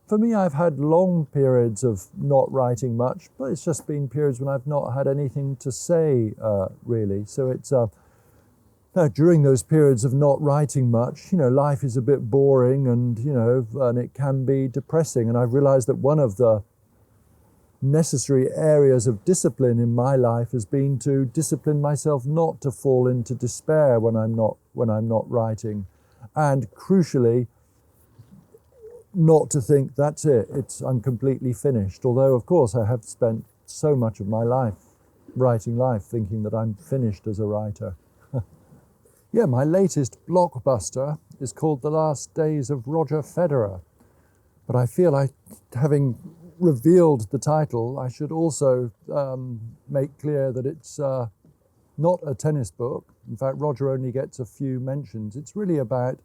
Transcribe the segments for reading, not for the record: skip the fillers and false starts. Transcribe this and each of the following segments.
For me, I've had long periods of not writing much, but it's just been periods when I've not had anything to say, really. So it's now, during those periods of not writing much, life is a bit boring, and and it can be depressing. And I've realized that one of the necessary areas of discipline in my life has been to discipline myself not to fall into despair when I'm not writing, and crucially, not to think that's it. I'm completely finished. Although, of course, I have spent so much of my writing life, thinking that I'm finished as a writer. Yeah, my latest blockbuster is called The Last Days of Roger Federer. But I feel having revealed the title, I should also make clear that it's not a tennis book. In fact, Roger only gets a few mentions. It's really about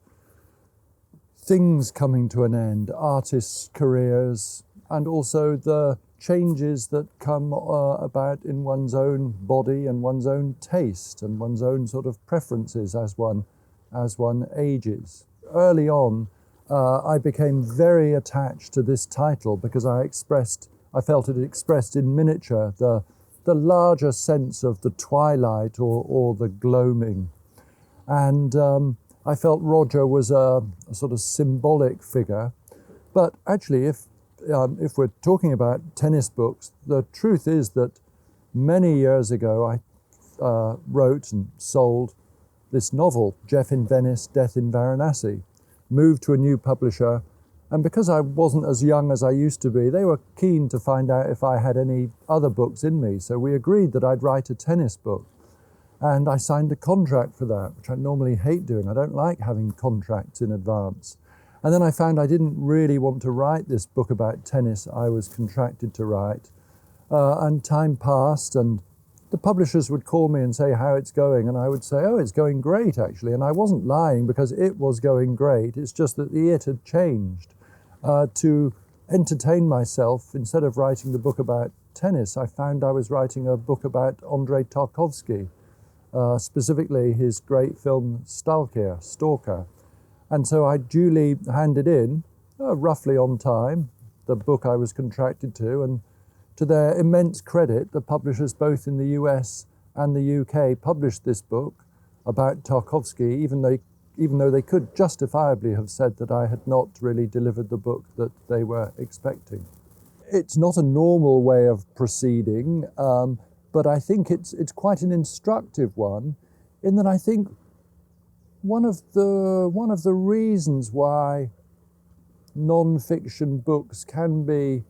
things coming to an end, artists' careers, and also the changes that come about in one's own body and one's own taste and one's own sort of preferences as one ages. Early on, I became very attached to this title because I felt it expressed in miniature the larger sense of the twilight or the gloaming. And I felt Roger was a sort of symbolic figure. But actually, if we're talking about tennis books, the truth is that many years ago I wrote and sold this novel, Geoff in Venice, Death in Varanasi, moved to a new publisher, and because I wasn't as young as I used to be, they were keen to find out if I had any other books in me. So we agreed that I'd write a tennis book. And I signed a contract for that, which I normally hate doing. I don't like having contracts in advance. And then I found I didn't really want to write this book about tennis I was contracted to write. And time passed, and the publishers would call me and say how it's going, and I would say, oh, it's going great, actually. And I wasn't lying, because it was going great. It's just that the it had changed. To entertain myself, instead of writing the book about tennis, I found I was writing a book about Andrei Tarkovsky, specifically his great film Stalker. And so I duly handed in, roughly on time, the book I was contracted to, and to their immense credit, the publishers both in the US and the UK published this book about Tarkovsky, even though they could justifiably have said that I had not really delivered the book that they were expecting. It's not a normal way of proceeding, but I think it's quite an instructive one, in that I think one of the reasons why non-fiction books can be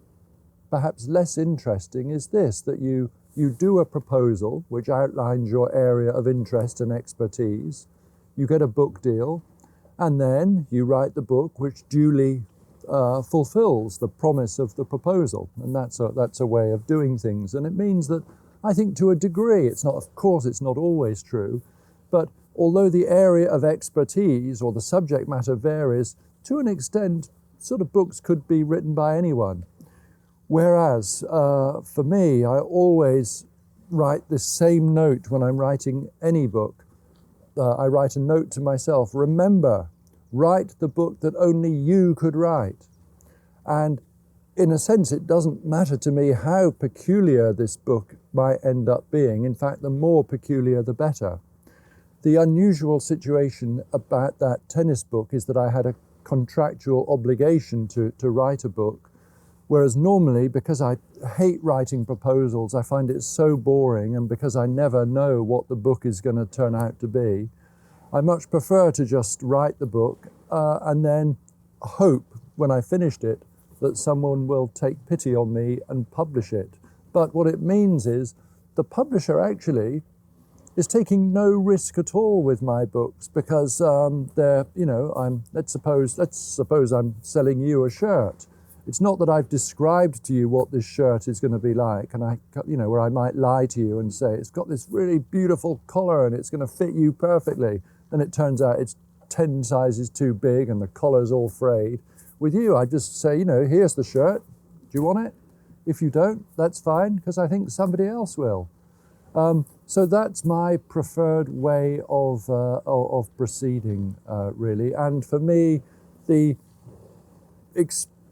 perhaps less interesting is this, that you do a proposal which outlines your area of interest and expertise, you get a book deal, and then you write the book which duly fulfills the promise of the proposal. And that's a way of doing things. And it means that, I think, to a degree, it's not always true, but although the area of expertise or the subject matter varies, to an extent, sort of books could be written by anyone. Whereas, for me, I always write this same note when I'm writing any book. I write a note to myself: remember, write the book that only you could write. And in a sense, it doesn't matter to me how peculiar this book might end up being. In fact, the more peculiar, the better. The unusual situation about that tennis book is that I had a contractual obligation to write a book, whereas normally, because I hate writing proposals, I find it so boring, and because I never know what the book is going to turn out to be, I much prefer to just write the book and then hope, when I finished it, that someone will take pity on me and publish it. But what it means is the publisher actually is taking no risk at all with my books, because let's suppose I'm selling you a shirt. It's not that I've described to you what this shirt is going to be like, and where I might lie to you and say it's got this really beautiful collar and it's going to fit you perfectly. Then it turns out it's 10 sizes too big and the collar's all frayed. With you, I just say, here's the shirt. Do you want it? If you don't, that's fine, because I think somebody else will. So that's my preferred way of proceeding, really. And for me, the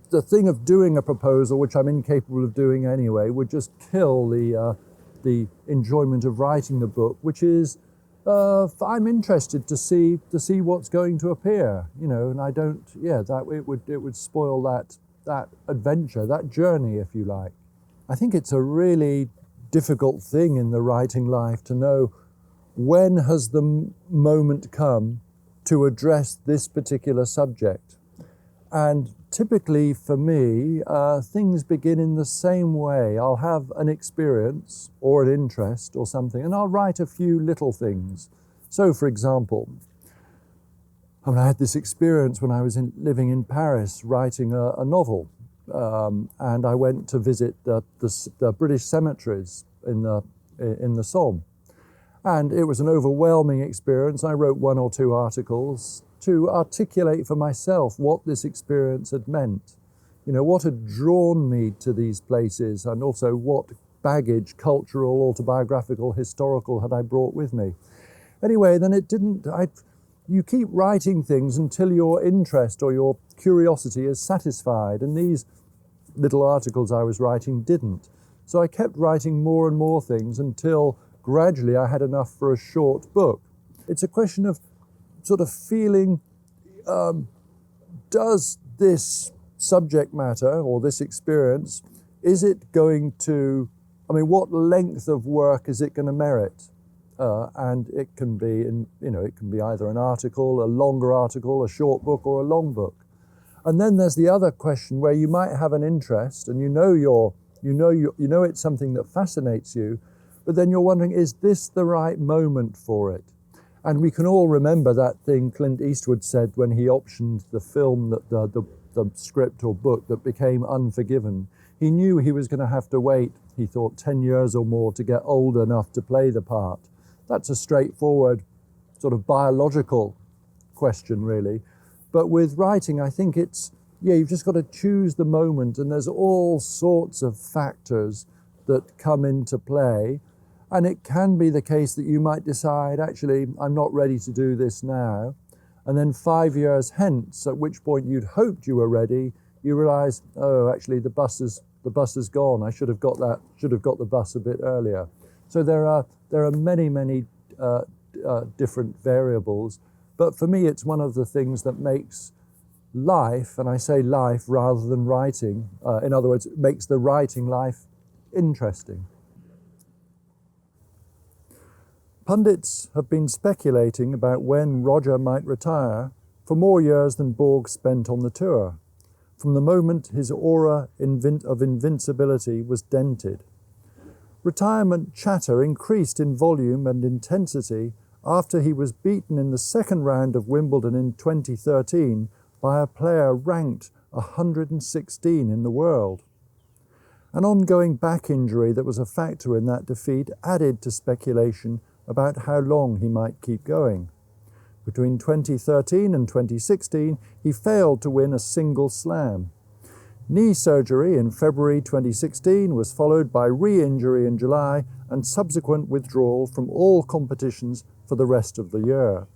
the thing of doing a proposal, which I'm incapable of doing anyway, would just kill the enjoyment of writing the book, which is I'm interested to see what's going to appear, and I don't. Yeah, that it would spoil that adventure, that journey, if you like. I think it's a really difficult thing in the writing life to know when has the moment come to address this particular subject. And typically for me, things begin in the same way. I'll have an experience or an interest or something, and I'll write a few little things. So, for example, I had this experience when I was living in Paris writing a novel, and I went to visit the British cemeteries in the Somme. And it was an overwhelming experience. I wrote 1 or 2 articles to articulate for myself what this experience had meant, what had drawn me to these places, and also what baggage, cultural, autobiographical, historical, had I brought with me. Anyway, then you keep writing things until your interest or your curiosity is satisfied, and these little articles I was writing didn't. So I kept writing more and more things until gradually I had enough for a short book. It's a question of sort of feeling, does this subject matter or this experience, is it going to, what length of work is it going to merit? And it can be it can be either an article, a longer article, a short book, or a long book. And then there's the other question where you might have an interest and you know it's something that fascinates you, but then you're wondering, is this the right moment for it? And we can all remember that thing Clint Eastwood said when he optioned the film, the script or book that became Unforgiven. He knew he was going to have to wait, he thought, 10 years or more to get old enough to play the part. That's a straightforward sort of biological question, really. But with writing, I think you've just got to choose the moment, and there's all sorts of factors that come into play. And it can be the case that you might decide, actually, I'm not ready to do this now. And then 5 years hence, at which point you'd hoped you were ready, you realize, oh, actually the bus is gone. I should have got the bus a bit earlier. So there are many different variables. But for me, it's one of the things that makes life, and I say life rather than writing, in other words, it makes the writing life interesting. Pundits have been speculating about when Roger might retire for more years than Borg spent on the tour, from the moment his aura of invincibility was dented. Retirement chatter increased in volume and intensity after he was beaten in the second round of Wimbledon in 2013 by a player ranked 116 in the world. An ongoing back injury that was a factor in that defeat added to speculation about how long he might keep going. Between 2013 and 2016, he failed to win a single slam. Knee surgery in February 2016 was followed by re-injury in July and subsequent withdrawal from all competitions for the rest of the year.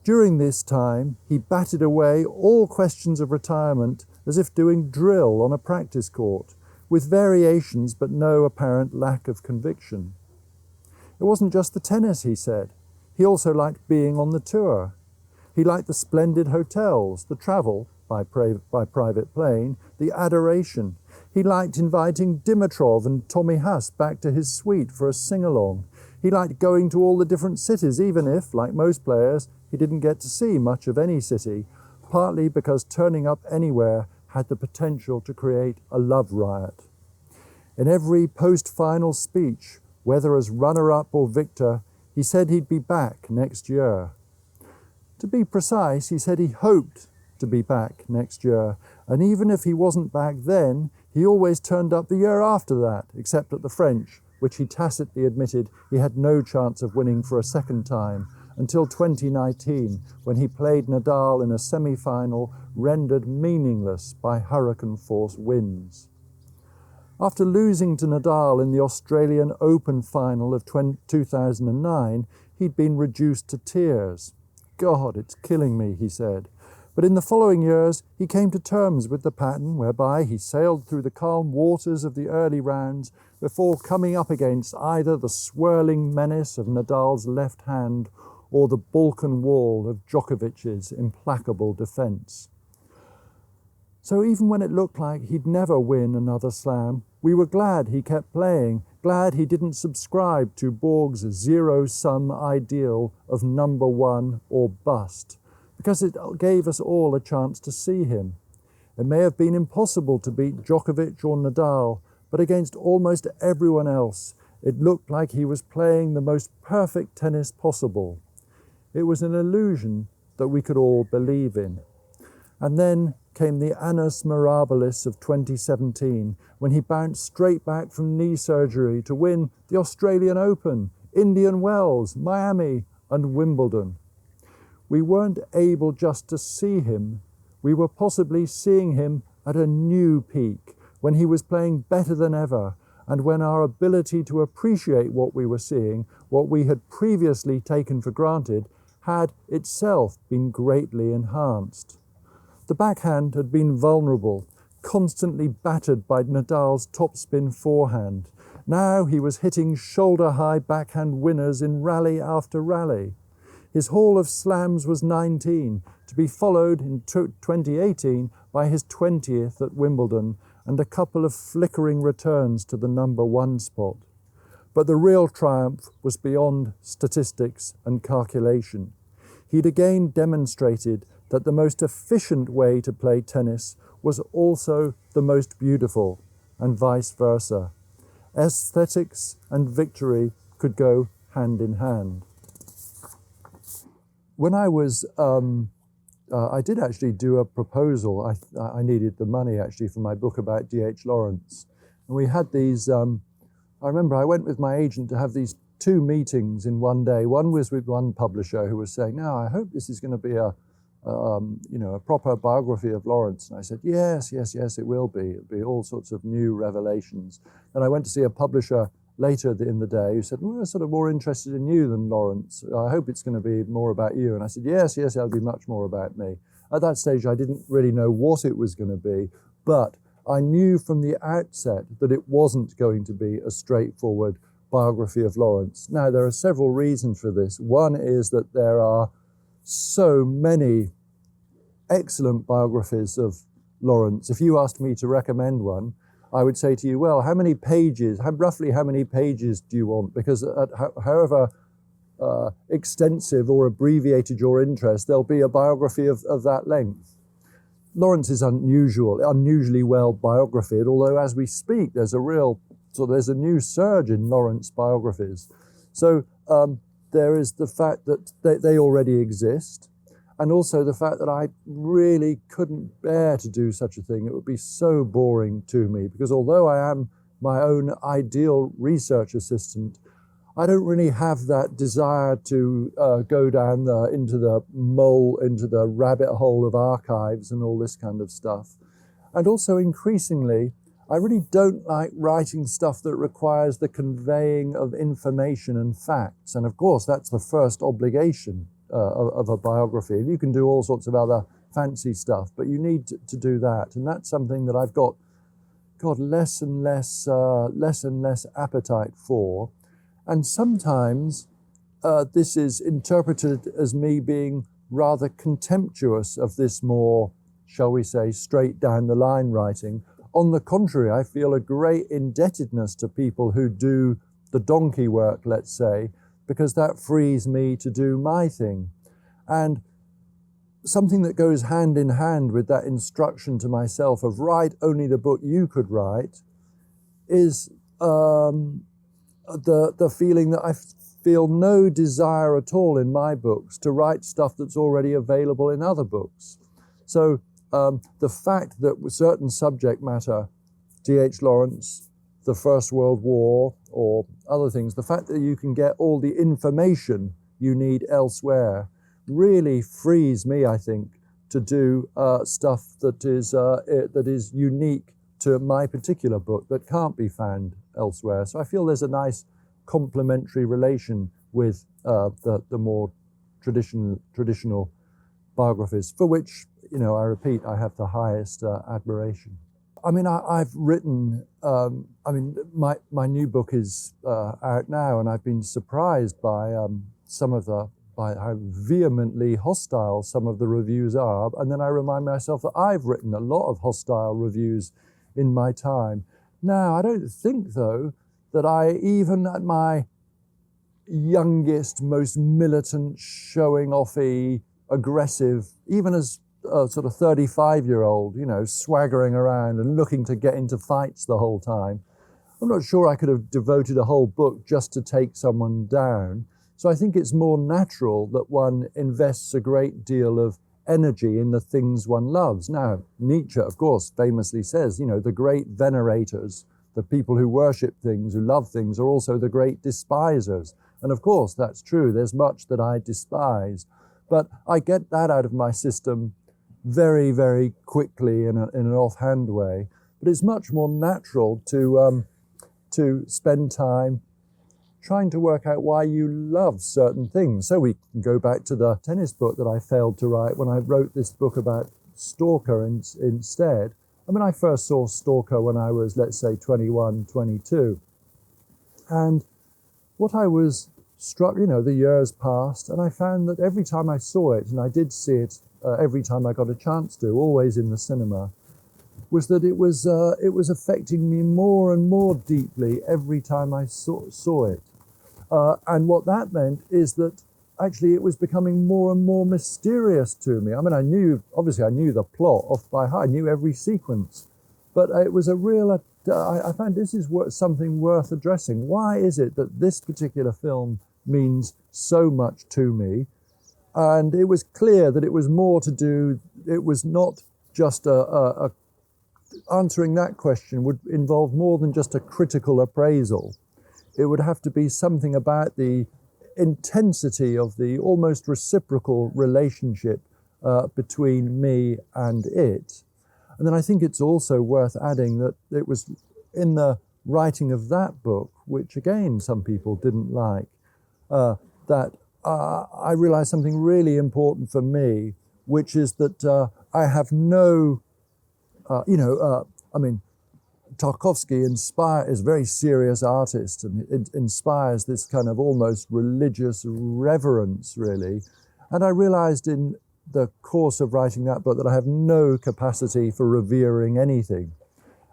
During this time, he batted away all questions of retirement as if doing drill on a practice court, with variations but no apparent lack of conviction. It wasn't just the tennis, he said. He also liked being on the tour. He liked the splendid hotels, the travel by private plane, the adoration. He liked inviting Dimitrov and Tommy Haas back to his suite for a sing-along. He liked going to all the different cities, even if, like most players, he didn't get to see much of any city, partly because turning up anywhere had the potential to create a love riot. In every post-final speech, whether as runner-up or victor, he said he'd be back next year. To be precise, he said he hoped to be back next year, and even if he wasn't back then, he always turned up the year after that, except at the French, which he tacitly admitted he had no chance of winning for a second time, until 2019, when he played Nadal in a semi-final rendered meaningless by hurricane-force winds. After losing to Nadal in the Australian Open final of 2009, he'd been reduced to tears. God, it's killing me, he said. But in the following years, he came to terms with the pattern whereby he sailed through the calm waters of the early rounds before coming up against either the swirling menace of Nadal's left hand or the Balkan wall of Djokovic's implacable defence. So even when it looked like he'd never win another slam, we were glad he kept playing, glad he didn't subscribe to Borg's zero-sum ideal of number one or bust, because it gave us all a chance to see him. It may have been impossible to beat Djokovic or Nadal, but against almost everyone else, it looked like he was playing the most perfect tennis possible. It was an illusion that we could all believe in. And then came the annus mirabilis of 2017, when he bounced straight back from knee surgery to win the Australian Open, Indian Wells, Miami, and Wimbledon. We weren't able just to see him. We were possibly seeing him at a new peak, when he was playing better than ever, and when our ability to appreciate what we were seeing, what we had previously taken for granted, had itself been greatly enhanced. The backhand had been vulnerable, constantly battered by Nadal's topspin forehand. Now he was hitting shoulder-high backhand winners in rally after rally. His haul of slams was 19, to be followed in 2018 by his 20th at Wimbledon and a couple of flickering returns to the number one spot. But the real triumph was beyond statistics and calculation. He'd again demonstrated that the most efficient way to play tennis was also the most beautiful, and vice versa. Aesthetics and victory could go hand in hand. When I was, I did actually do a proposal. I needed the money actually for my book about D.H. Lawrence. And we had these, I remember I went with my agent to have these 2 meetings in one day. One was with one publisher who was saying, "Now, I hope this is going to be a proper biography of Lawrence." And I said, yes, it will be. It'll be all sorts of new revelations. And I went to see a publisher later in the day who said, "We're sort of more interested in you than Lawrence. I hope it's going to be more about you." And I said, yes, it'll be much more about me. At that stage, I didn't really know what it was going to be, but I knew from the outset that it wasn't going to be a straightforward biography of Lawrence. Now, there are several reasons for this. One is that there are so many excellent biographies of Lawrence. If you asked me to recommend one, I would say to you, well, roughly how many pages do you want? Because however extensive or abbreviated your interest, there'll be a biography of that length. Lawrence is unusually well biographied, although as we speak, there's a new surge in Lawrence biographies. So there is the fact that they already exist, and also the fact that I really couldn't bear to do such a thing. It would be so boring to me, because although I am my own ideal research assistant, I don't really have that desire to go down into the rabbit hole of archives and all this kind of stuff. And also increasingly, I really don't like writing stuff that requires the conveying of information and facts. And of course, that's the first obligation of a biography. And you can do all sorts of other fancy stuff, but you need to do that. And that's something that I've got less and less appetite for. And sometimes this is interpreted as me being rather contemptuous of this more, shall we say, straight down the line writing. On the contrary, I feel a great indebtedness to people who do the donkey work, let's say, because that frees me to do my thing. And something that goes hand in hand with that instruction to myself of write only the book you could write is the feeling that I feel no desire at all in my books to write stuff that's already available in other books. So the fact that with certain subject matter, D.H. Lawrence, the First World War, or other things, the fact that you can get all the information you need elsewhere really frees me, I think, to do stuff that is unique to my particular book that can't be found elsewhere. So I feel there's a nice complementary relation with the more traditional biographies, for which, I repeat, I have the highest admiration. I mean, I've written, my new book is out now, and I've been surprised by by how vehemently hostile some of the reviews are. And then I remind myself that I've written a lot of hostile reviews in my time. Now, I don't think, though, that I, even at my youngest, most militant, showing-offy, aggressive, even as a sort of 35-year-old, swaggering around and looking to get into fights the whole time, I'm not sure I could have devoted a whole book just to take someone down. So I think it's more natural that one invests a great deal of energy in the things one loves. Now, Nietzsche, of course, famously says, the great venerators, the people who worship things, who love things, are also the great despisers. And of course, that's true. There's much that I despise. But I get that out of my system very, very quickly in an offhand way. But it's much more natural to spend time trying to work out why you love certain things. So we can go back to the tennis book that I failed to write when I wrote this book about Stalker instead. I mean, I first saw Stalker when I was, let's say, 21, 22. And what I was struck, the years passed, and I found that every time I saw it, and I did see it every time I got a chance to, always in the cinema, was that it was affecting me more and more deeply every time I saw it. And what that meant is that actually it was becoming more and more mysterious to me. I mean, I knew the plot off by heart, I knew every sequence, but it was a real, I found this is something worth addressing. Why is it that this particular film means so much to me? And it was clear that it was more to do, it was not just answering that question would involve more than just a critical appraisal. It would have to be something about the intensity of the almost reciprocal relationship between me and it. And then I think it's also worth adding that it was in the writing of that book, which again some people didn't like, that I realized something really important for me, which is that I have no, Tarkovsky is a very serious artist, and it inspires this kind of almost religious reverence, really. And I realized in the course of writing that book that I have no capacity for revering anything.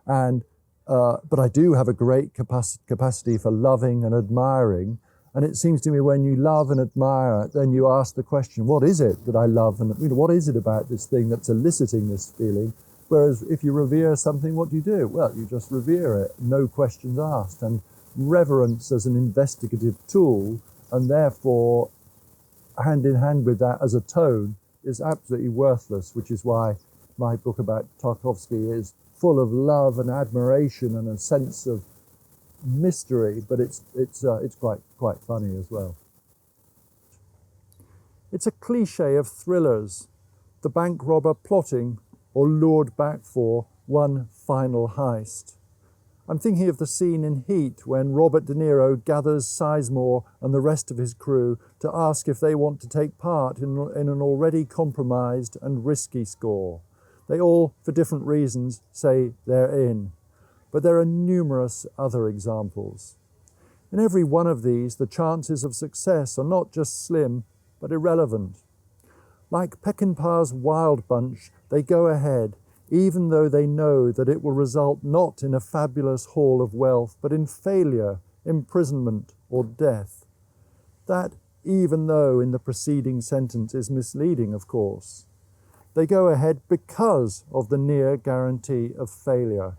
And but I do have a great capacity for loving and admiring. And it seems to me when you love and admire, then you ask the question, what is it that I love? And what is it about this thing that's eliciting this feeling? Whereas if you revere something, what do? Well, you just revere it, no questions asked. And reverence as an investigative tool, and therefore hand in hand with that as a tone, is absolutely worthless, which is why my book about Tarkovsky is full of love and admiration and a sense of mystery, but it's quite funny as well. It's a cliche of thrillers, the bank robber plotting or lured back for one final heist. I'm thinking of the scene in Heat when Robert De Niro gathers Sizemore and the rest of his crew to ask if they want to take part in an already compromised and risky score. They all, for different reasons, say they're in. But there are numerous other examples. In every one of these, the chances of success are not just slim, but irrelevant. Like Peckinpah's Wild Bunch, they go ahead, even though they know that it will result not in a fabulous haul of wealth, but in failure, imprisonment, or death. That, even though in the preceding sentence, is misleading, of course. They go ahead because of the near guarantee of failure.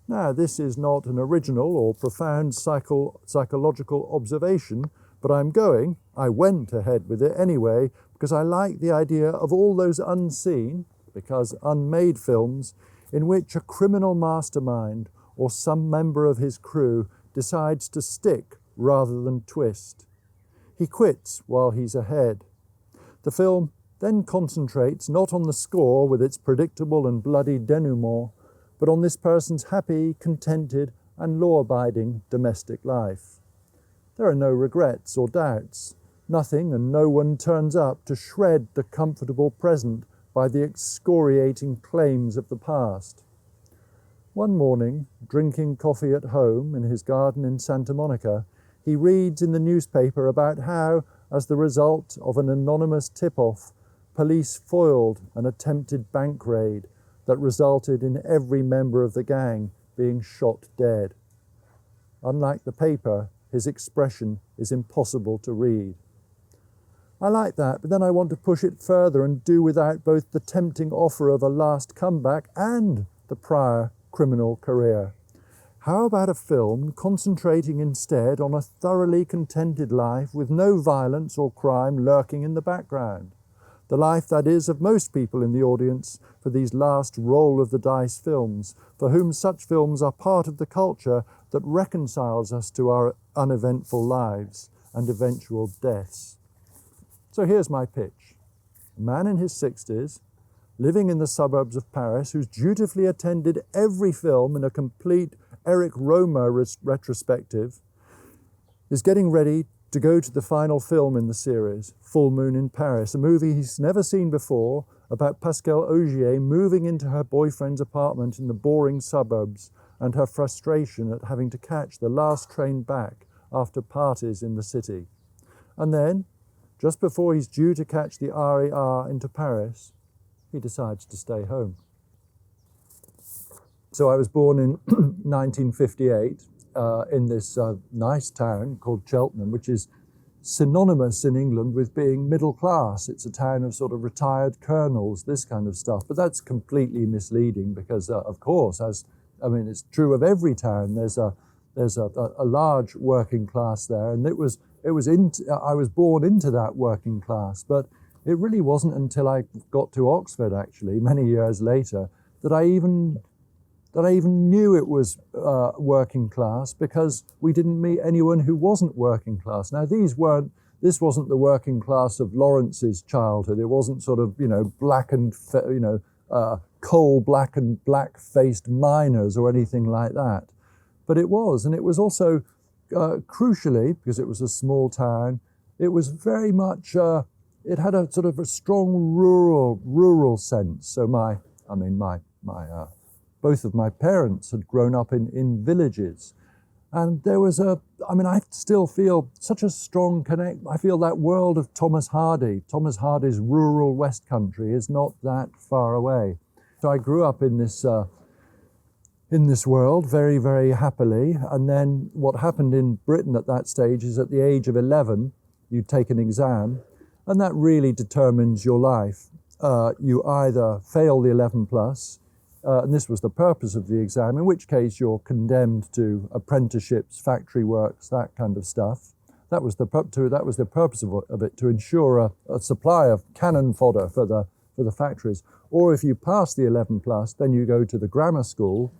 Now, this is not an original or profound psychological observation, but I went ahead with it anyway, because I like the idea of all those unseen, because unmade films, in which a criminal mastermind or some member of his crew decides to stick rather than twist. He quits while he's ahead. The film then concentrates not on the score with its predictable and bloody denouement, but on this person's happy, contented, and law-abiding domestic life. There are no regrets or doubts. Nothing and no one turns up to shred the comfortable present by the excoriating claims of the past. One morning, drinking coffee at home in his garden in Santa Monica, he reads in the newspaper about how, as the result of an anonymous tip-off, police foiled an attempted bank raid that resulted in every member of the gang being shot dead. Unlike the paper, his expression is impossible to read. I like that, but then I want to push it further and do without both the tempting offer of a last comeback and the prior criminal career. How about a film concentrating instead on a thoroughly contented life with no violence or crime lurking in the background? The life, that is, of most people in the audience for these last roll of the dice films, for whom such films are part of the culture that reconciles us to our uneventful lives and eventual deaths. So here's my pitch. A man in his 60s, living in the suburbs of Paris, who's dutifully attended every film in a complete Eric Romer retrospective, is getting ready to go to the final film in the series, Full Moon in Paris, a movie he's never seen before about Pascal Augier moving into her boyfriend's apartment in the boring suburbs and her frustration at having to catch the last train back after parties in the city. And then, just before he's due to catch the RER into Paris, he decides to stay home. So I was born in 1958 in this nice town called Cheltenham, which is synonymous in England with being middle class. It's a town of sort of retired colonels, this kind of stuff. But that's completely misleading because, of course, it's true of every town. There's a large working class there, and I was born into that working class. But it really wasn't until I got to Oxford, actually, many years later, that I even knew it was working class, because we didn't meet anyone who wasn't working class. Now, this wasn't the working class of Lawrence's childhood. It wasn't sort of, coal black and black-faced miners or anything like that. But it was, and it was also, crucially, because it was a small town, it was very much, it had a sort of a strong rural sense. So both of my parents had grown up in villages. And there was I still feel such a strong connect. I feel that world of Thomas Hardy. Thomas Hardy's rural West Country is not that far away. So I grew up in this world very, very happily. And then what happened in Britain at that stage is at the age of 11, you take an exam, and that really determines your life. You either fail the 11 plus, and this was the purpose of the exam, in which case you're condemned to apprenticeships, factory works, that kind of stuff. That was the purpose of it, to ensure a supply of cannon fodder for the factories. Or if you pass the 11 plus, then you go to the grammar school,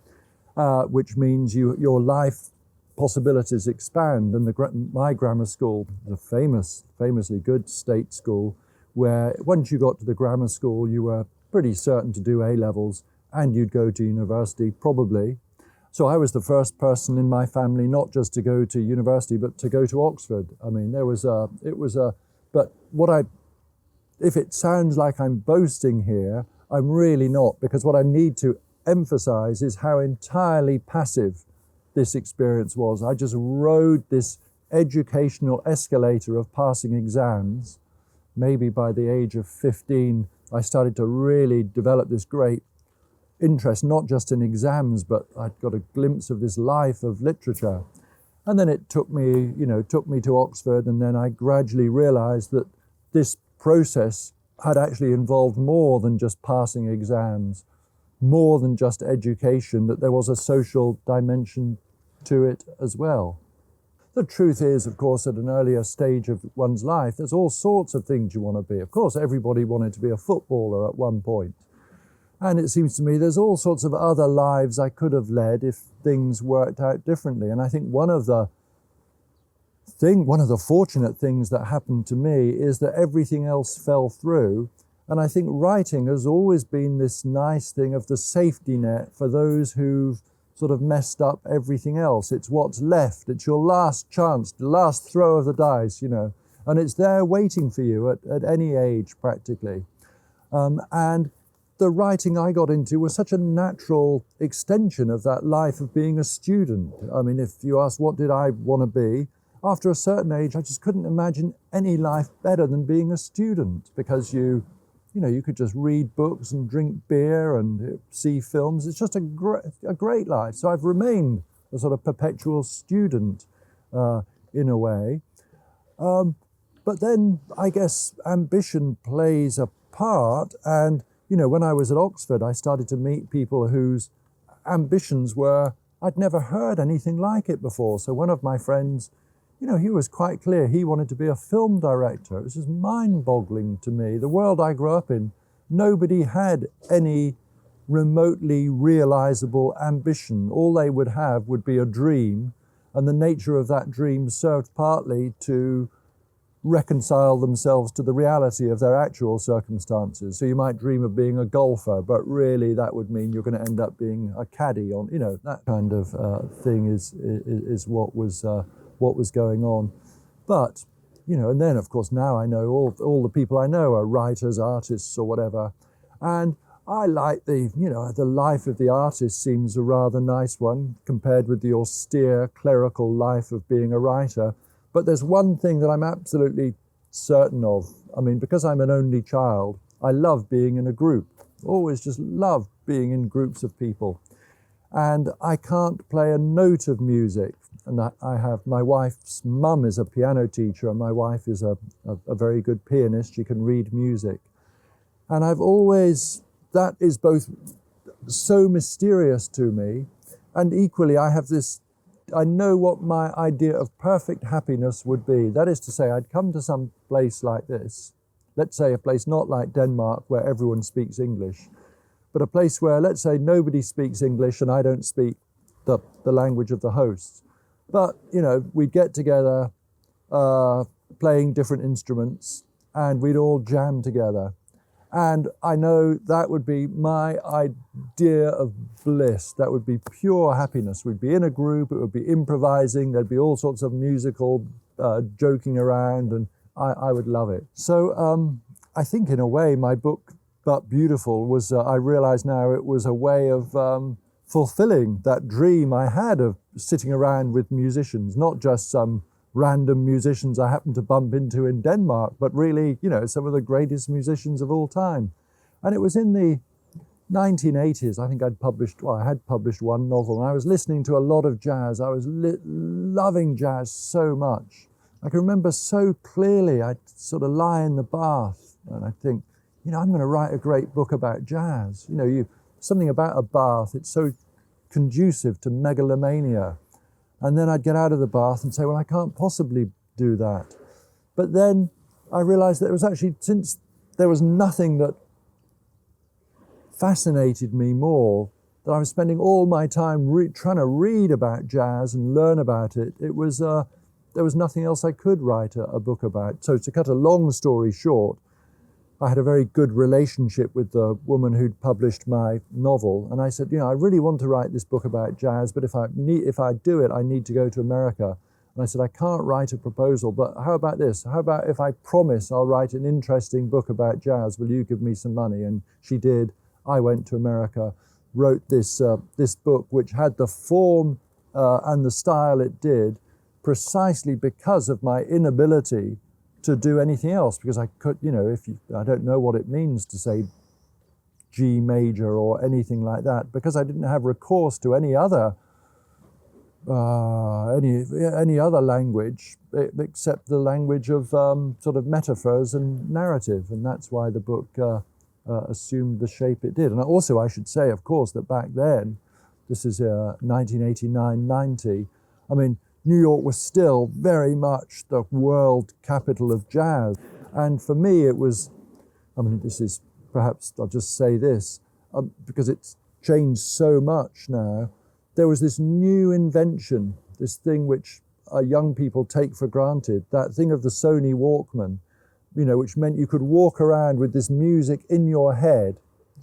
which means your life possibilities expand. And my grammar school, the famously good state school, where once you got to the grammar school, you were pretty certain to do A-levels, and you'd go to university, probably. So I was the first person in my family not just to go to university, but to go to Oxford. I mean, if it sounds like I'm boasting here, I'm really not, because what I need to emphasize is how entirely passive this experience was. I just rode this educational escalator of passing exams. Maybe by the age of 15, I started to really develop this great interest, not just in exams, but I'd got a glimpse of this life of literature. And then it took me to Oxford, and then I gradually realized that this process had actually involved more than just passing exams, more than just education, that there was a social dimension to it as well. The truth is, of course, at an earlier stage of one's life, there's all sorts of things you want to be. Of course, everybody wanted to be a footballer at one point. And it seems to me there's all sorts of other lives I could have led if things worked out differently. And I think one of the fortunate things that happened to me is that everything else fell through. And I think writing has always been this nice thing of the safety net for those who've sort of messed up everything else. It's what's left. It's your last chance, the last throw of the dice, and it's there waiting for you at any age practically. And the writing I got into was such a natural extension of that life of being a student. I mean, if you ask what did I want to be, after a certain age, I just couldn't imagine any life better than being a student, because you could just read books and drink beer and see films. It's just a great life. So I've remained a sort of perpetual student in a way. But then I guess ambition plays a part. And, when I was at Oxford, I started to meet people whose ambitions were, I'd never heard anything like it before. So one of my friends, he was quite clear he wanted to be a film director. It was just mind-boggling to me. The world I grew up in, nobody had any remotely realizable ambition. All they would have would be a dream, and the nature of that dream served partly to reconcile themselves to the reality of their actual circumstances. So you might dream of being a golfer, but really that would mean you're going to end up being a caddy on, that kind of thing is what was going on. But, and then of course now I know all the people I know are writers, artists or whatever. And I like the life of the artist seems a rather nice one compared with the austere clerical life of being a writer. But there's one thing that I'm absolutely certain of. I mean, because I'm an only child, I love being in a group. Always just love being in groups of people. And I can't play a note of music. And I have, my wife's mum is a piano teacher, and my wife is a very good pianist. She can read music. And that is both so mysterious to me, and equally I know what my idea of perfect happiness would be. That is to say, I'd come to some place like this, let's say a place not like Denmark where everyone speaks English, but a place where, let's say, nobody speaks English and I don't speak the language of the hosts. But, we'd get together playing different instruments and we'd all jam together. And I know that would be my idea of bliss. That would be pure happiness. We'd be in a group, it would be improvising, there'd be all sorts of musical joking around, and I would love it. So I think in a way my book, But Beautiful, was, I realize now it was a way of fulfilling that dream I had of sitting around with musicians, not just some random musicians I happened to bump into in Denmark, but really, some of the greatest musicians of all time. And it was in the 1980s, I think I had published one novel, and I was listening to a lot of jazz. I was loving jazz so much. I can remember so clearly, I'd sort of lie in the bath and I'd think, I'm going to write a great book about jazz. Something about a bath, it's so conducive to megalomania. And then I'd get out of the bath and say, well, I can't possibly do that. But then I realized that it was actually, since there was nothing that fascinated me more, that I was spending all my time trying to read about jazz and learn about it. There was nothing else I could write a book about. So to cut a long story short, I had a very good relationship with the woman who'd published my novel. And I said, I really want to write this book about jazz, but if I do it, I need to go to America. And I said, I can't write a proposal, but how about this? How about if I promise I'll write an interesting book about jazz, will you give me some money? And she did. I went to America, wrote this book, which had the form and the style it did, precisely because of my inability to do anything else, because I could, I don't know what it means to say G major or anything like that, because I didn't have recourse to any other language except the language of sort of metaphors and narrative, and that's why the book assumed the shape it did. And also, I should say, of course, that back then, this is 1989-90, I mean, New York was still very much the world capital of jazz. And for me, it was, this is perhaps, I'll just say this, because it's changed so much now. There was this new invention, this thing which young people take for granted, that thing of the Sony Walkman, which meant you could walk around with this music in your head.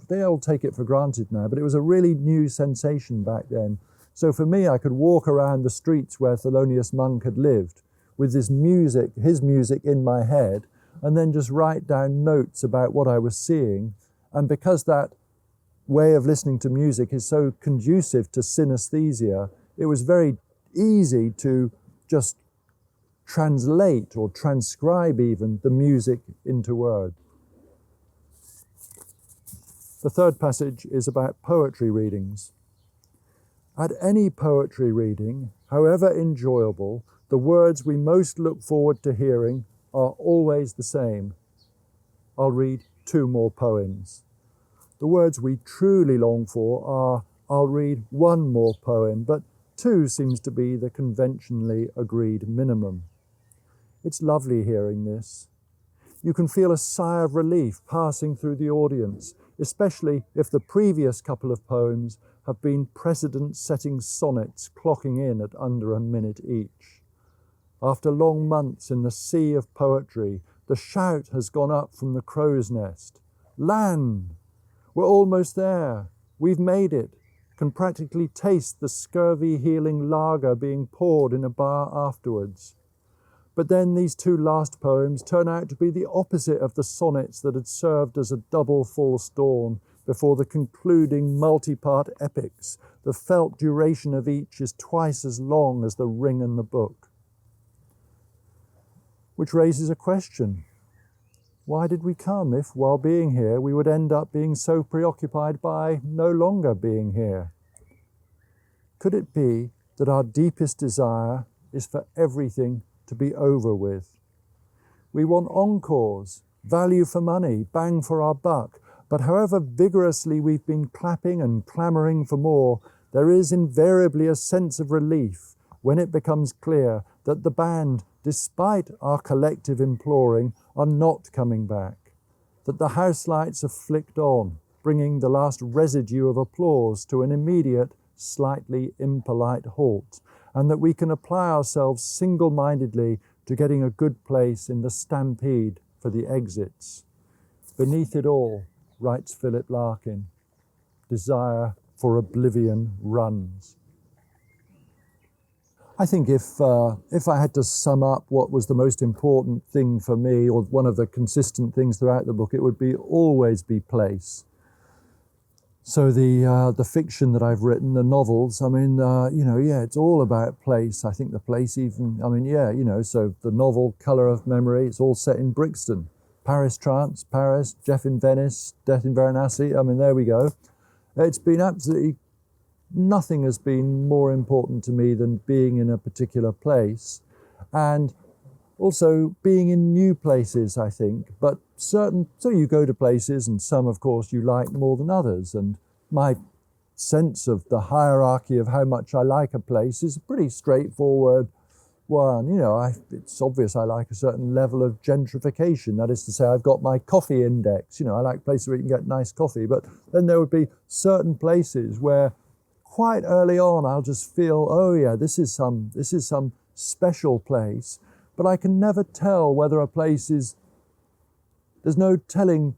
They all take it for granted now, but it was a really new sensation back then. So for me, I could walk around the streets where Thelonious Monk had lived with this music, his music in my head, and then just write down notes about what I was seeing. And because that way of listening to music is so conducive to synesthesia, it was very easy to just translate or transcribe even the music into words. The third passage is about poetry readings. At any poetry reading, however enjoyable, the words we most look forward to hearing are always the same. I'll read 2 more poems. The words we truly long for are, I'll read 1 more poem, but 2 seems to be the conventionally agreed minimum. It's lovely hearing this. You can feel a sigh of relief passing through the audience, especially if the previous couple of poems have been precedent-setting sonnets clocking in at under a minute each. After long months in the sea of poetry, the shout has gone up from the crow's nest. Land! We're almost there. We've made it. Can practically taste the scurvy-healing lager being poured in a bar afterwards. But then these 2 last poems turn out to be the opposite of the sonnets that had served as a double false dawn before the concluding multi-part epics. The felt duration of each is twice as long as the ring and the book. Which raises a question. Why did we come if, while being here, we would end up being so preoccupied by no longer being here? Could it be that our deepest desire is for everything to be over with? We want encores, value for money, bang for our buck, but however vigorously we've been clapping and clamouring for more, there is invariably a sense of relief when it becomes clear that the band, despite our collective imploring, are not coming back, that the house lights have flicked on, bringing the last residue of applause to an immediate, slightly impolite halt, and that we can apply ourselves single-mindedly to getting a good place in the stampede for the exits. Beneath it all, writes Philip Larkin, desire for oblivion runs. I think if I had to sum up what was the most important thing for me, or one of the consistent things throughout the book, it would be always be place. So the fiction that I've written, the novels, I mean, it's all about place. I think the place even, so the novel Colour of Memory, it's all set in Brixton. Paris Trance, Paris, Jeff in Venice, Death in Varanasi, I mean, there we go. It's been absolutely, nothing has been more important to me than being in a particular place. And also being in new places, I think, but so you go to places and some, of course, you like more than others. And my sense of the hierarchy of how much I like a place is a pretty straightforward one. It's obvious I like a certain level of gentrification. That is to say, I've got my coffee index. I like places where you can get nice coffee, but then there would be certain places where quite early on I'll just feel, oh yeah, this is some special place. But I can never tell whether a place is, there's no telling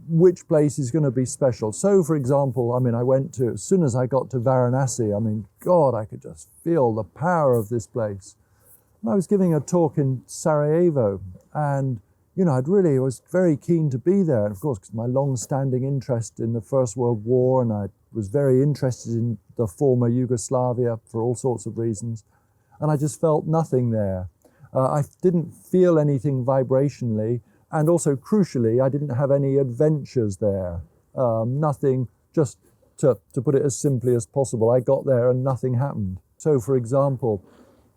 which place is going to be special. So, for example, as soon as I got to Varanasi, God, I could just feel the power of this place. And I was giving a talk in Sarajevo, and, I was very keen to be there. And of course, because my long-standing interest in the First World War, and I was very interested in the former Yugoslavia for all sorts of reasons. And I just felt nothing there. I didn't feel anything vibrationally, and also crucially, I didn't have any adventures there. Nothing, just to put it as simply as possible, I got there and nothing happened. So, for example,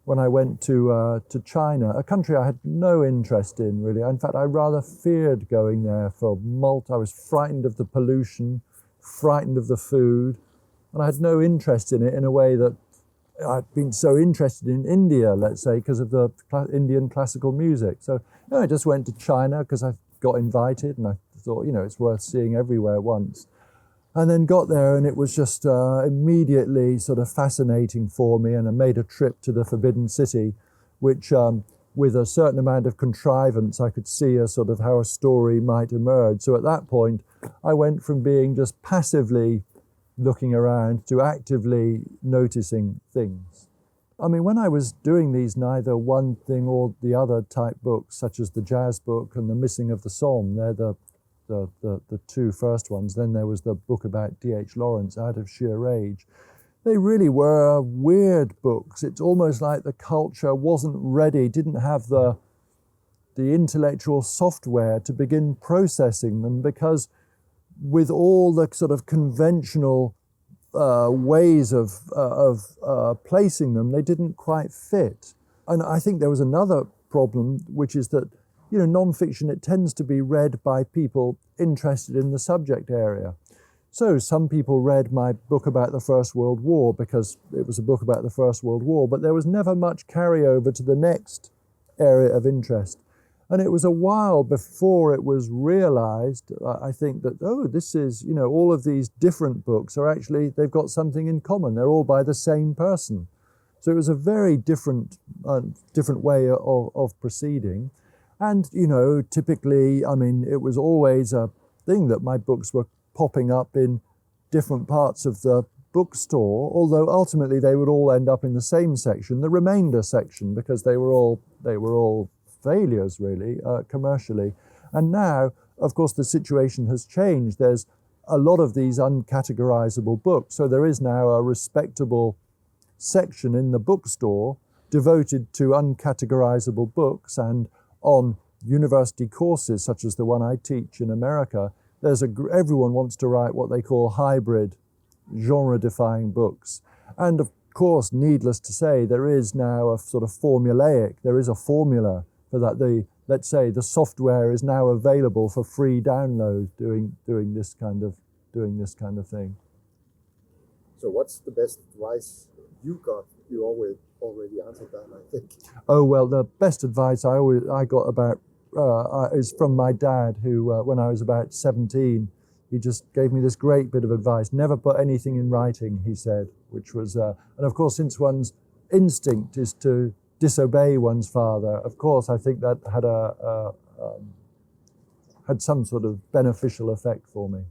when I went to China, a country I had no interest in, really. In fact, I rather feared going there I was frightened of the pollution, frightened of the food, and I had no interest in it in a way that I'd been so interested in India, let's say, because of the Indian classical music. So I just went to China because I got invited and I thought, it's worth seeing everywhere once. And then got there and it was just immediately sort of fascinating for me, and I made a trip to the Forbidden City, which with a certain amount of contrivance, I could see a sort of how a story might emerge. So at that point, I went from being just passively looking around to actively noticing things. I mean, when I was doing these neither one thing or the other type books, such as the jazz book and the Missing of the Psalm, they're the two first ones. Then there was the book about D.H. Lawrence, Out of Sheer Rage. They really were weird books. It's almost like the culture wasn't ready, didn't have the intellectual software to begin processing them, because with all the sort of conventional ways of placing them, they didn't quite fit. And I think there was another problem, which is that, you know, non-fiction, it tends to be read by people interested in the subject area. So some people read my book about the First World War because it was a book about the First World War, but there was never much carryover to the next area of interest. And it was a while before it was realized, I think, that, oh, this is, you know, all of these different books are actually, they've got something in common. They're all by the same person. So it was a very different way of proceeding. And, you know, typically, I mean, it was always a thing that my books were popping up in different parts of the bookstore, although ultimately they would all end up in the same section, the remainder section, because they were all failures, really, commercially. And now, of course, the situation has changed. There's a lot of these uncategorizable books. So there is now a respectable section in the bookstore devoted to uncategorizable books. And on university courses, such as the one I teach in America, everyone wants to write what they call hybrid, genre-defying books. And of course, needless to say, there is now a sort of there is a formula for that. Let's say the software is now available for free download, doing this kind of thing. So what's the best advice you got? You already answered that, I think. Oh, well, the best advice I got about is from my dad, who when I was about 17, he just gave me this great bit of advice. Never put anything in writing, he said, which was, and of course, since one's instinct is to disobey one's father, of course, I think that had some sort of beneficial effect for me.